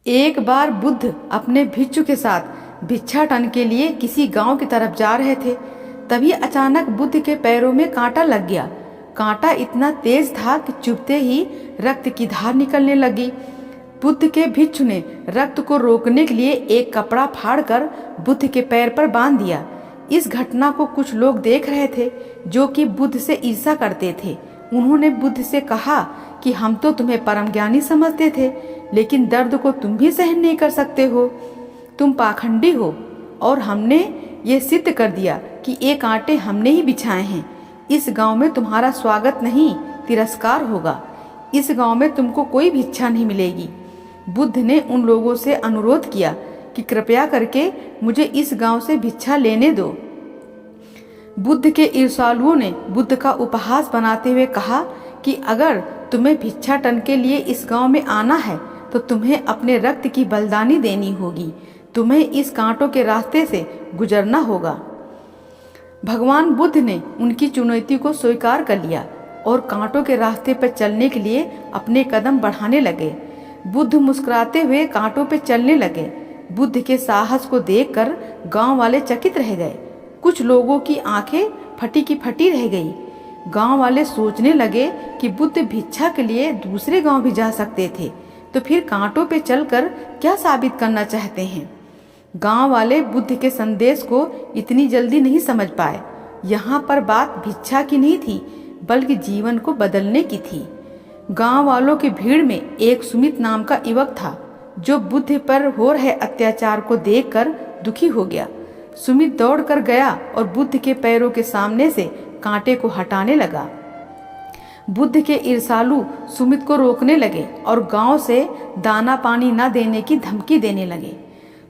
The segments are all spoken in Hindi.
एक बार बुद्ध अपने भिक्षु के साथ भिक्षाटन के लिए किसी गांव की तरफ जा रहे थे। तभी अचानक बुद्ध के पैरों में कांटा लग गया। कांटा इतना तेज था कि चुभते ही रक्त की धार निकलने लगी। बुद्ध के भिक्षु ने रक्त को रोकने के लिए एक कपड़ा फाड़कर बुद्ध के पैर पर बांध दिया। इस घटना को कुछ लोग देख रहे थे जो कि बुद्ध से ईर्ष्या करते थे। उन्होंने बुद्ध से कहा कि हम तो तुम्हें परम ज्ञानी समझते थे, लेकिन दर्द को तुम भी सहन नहीं कर सकते हो। तुम पाखंडी हो और हमने ये सिद्ध कर दिया कि ये कांटे हमने ही बिछाए हैं। इस गांव में तुम्हारा स्वागत नहीं, तिरस्कार होगा। इस गांव में तुमको कोई भिक्षा नहीं मिलेगी। बुद्ध ने उन लोगों से अनुरोध किया कि कृपया करके मुझे इस गांव से भिक्षा लेने दो। बुद्ध के ईर्ष्यालुओं ने बुद्ध का उपहास बनाते हुए कहा कि अगर तुम्हें भिक्षाटन के लिए इस गांव में आना है तो तुम्हें अपने रक्त की बलिदानी देनी होगी। तुम्हें इस कांटों के रास्ते से गुजरना होगा। भगवान बुद्ध ने उनकी चुनौती को स्वीकार कर लिया और कांटों के रास्ते पर चलने के लिए अपने कदम बढ़ाने लगे। बुद्ध मुस्कुराते हुए कांटों पर चलने लगे। बुद्ध के साहस को देखकर गांव वाले चकित रह गए। कुछ लोगों की आंखें फटी की फटी रह गई। गांव वाले सोचने लगे कि बुद्ध भिक्षा के लिए दूसरे गांव भी जा सकते थे, तो फिर कांटों पे चलकर क्या साबित करना चाहते हैं। गांव वाले बुद्ध के संदेश को इतनी जल्दी नहीं समझ पाए। यहाँ पर बात भिक्षा की नहीं थी, बल्कि जीवन को बदलने की थी। गांव वालों की भीड़ में एक सुमित नाम का युवक था जो बुद्ध पर हो रहे अत्याचार को देखकर दुखी हो गया। सुमित दौड़कर गया और बुद्ध के पैरों के सामने से कांटे को हटाने लगा। बुद्ध के ईर्ष्यालु सुमित को रोकने लगे और गांव से दाना पानी न देने की धमकी देने लगे।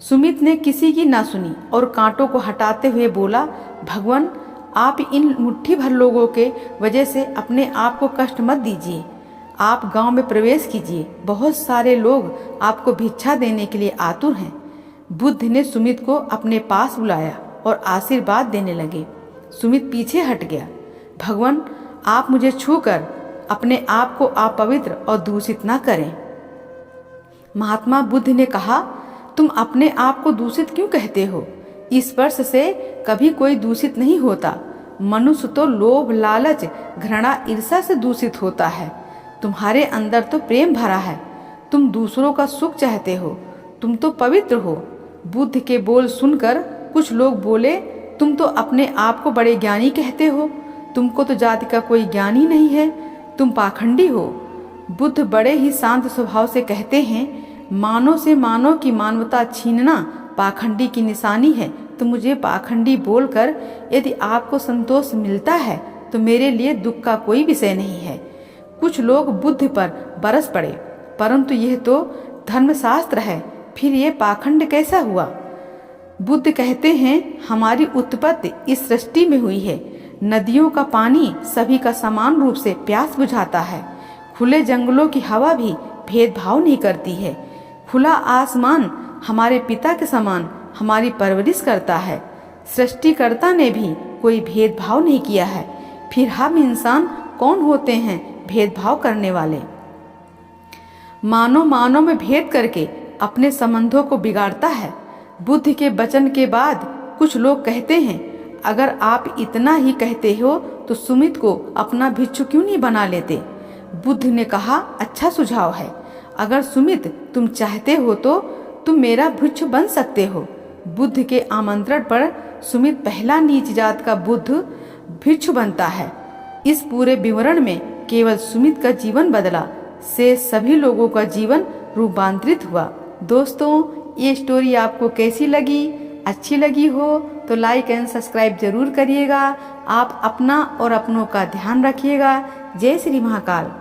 सुमित ने किसी की ना सुनी और कांटों को हटाते हुए बोला, भगवान, आप इन मुट्ठी भर लोगों के वजह से अपने आप को कष्ट मत दीजिए। आप गांव में प्रवेश कीजिए। बहुत सारे लोग आपको भिक्षा देने के लिए आतुर हैं। बुद्ध ने सुमित को अपने पास बुलाया और आशीर्वाद देने लगे। सुमित पीछे हट गया। भगवान, आप मुझे छूकर अपने आप को अपवित्र और दूषित न करें। महात्मा बुद्ध ने कहा, तुम अपने आप को दूषित क्यों कहते हो? स्पर्श से कभी कोई दूषित नहीं होता। मनुष्य तो लोभ, लालच, घृणा, ईर्ष्या से दूषित होता है। तुम्हारे अंदर तो प्रेम भरा है। तुम दूसरों का सुख चाहते हो। तुम तो पवित्र हो। बुद्ध के बोल सुनकर कुछ लोग बोले, तुम तो अपने आप को बड़े ज्ञानी कहते हो। तुमको तो जाति का कोई ज्ञान ही नहीं है। तुम पाखंडी हो। बुद्ध बड़े ही शांत स्वभाव से कहते हैं, मानव से मानव की मानवता छीनना पाखंडी की निशानी है। तो मुझे पाखंडी बोलकर यदि आपको संतोष मिलता है तो मेरे लिए दुख का कोई विषय नहीं है। कुछ लोग बुद्ध पर बरस पड़े, परंतु यह तो धर्मशास्त्र है, फिर ये पाखंड कैसा हुआ? बुद्ध कहते हैं, हमारी उत्पत्ति इस सृष्टि में हुई है। नदियों का पानी सभी का समान रूप से प्यास बुझाता है। खुले जंगलों की हवा भी भेदभाव नहीं करती है। खुला आसमान हमारे पिता के समान हमारी परवरिश करता है। सृष्टिकर्ता ने भी कोई भेदभाव नहीं किया है। फिर हम इंसान कौन होते हैं भेदभाव करने वाले? मानव मानव में भेद करके अपने संबंधों को बिगाड़ता है। बुद्ध के वचन के बाद कुछ लोग कहते हैं, अगर आप इतना ही कहते हो तो सुमित को अपना भिक्षु क्यों नहीं बना लेते? बुद्ध ने कहा, अच्छा सुझाव है। अगर सुमित तुम चाहते हो तो तुम मेरा भिक्षु बन सकते हो। बुद्ध के आमंत्रण पर सुमित पहला नीच जात का बुद्ध भिक्षु बनता है। इस पूरे विवरण में केवल सुमित का जीवन बदला, से सभी लोगों का जीवन रूपांतरित हुआ। दोस्तों, ये स्टोरी आपको कैसी लगी? अच्छी लगी हो तो लाइक एंड सब्सक्राइब जरूर करिएगा। आप अपना और अपनों का ध्यान रखिएगा। जय श्री महाकाल।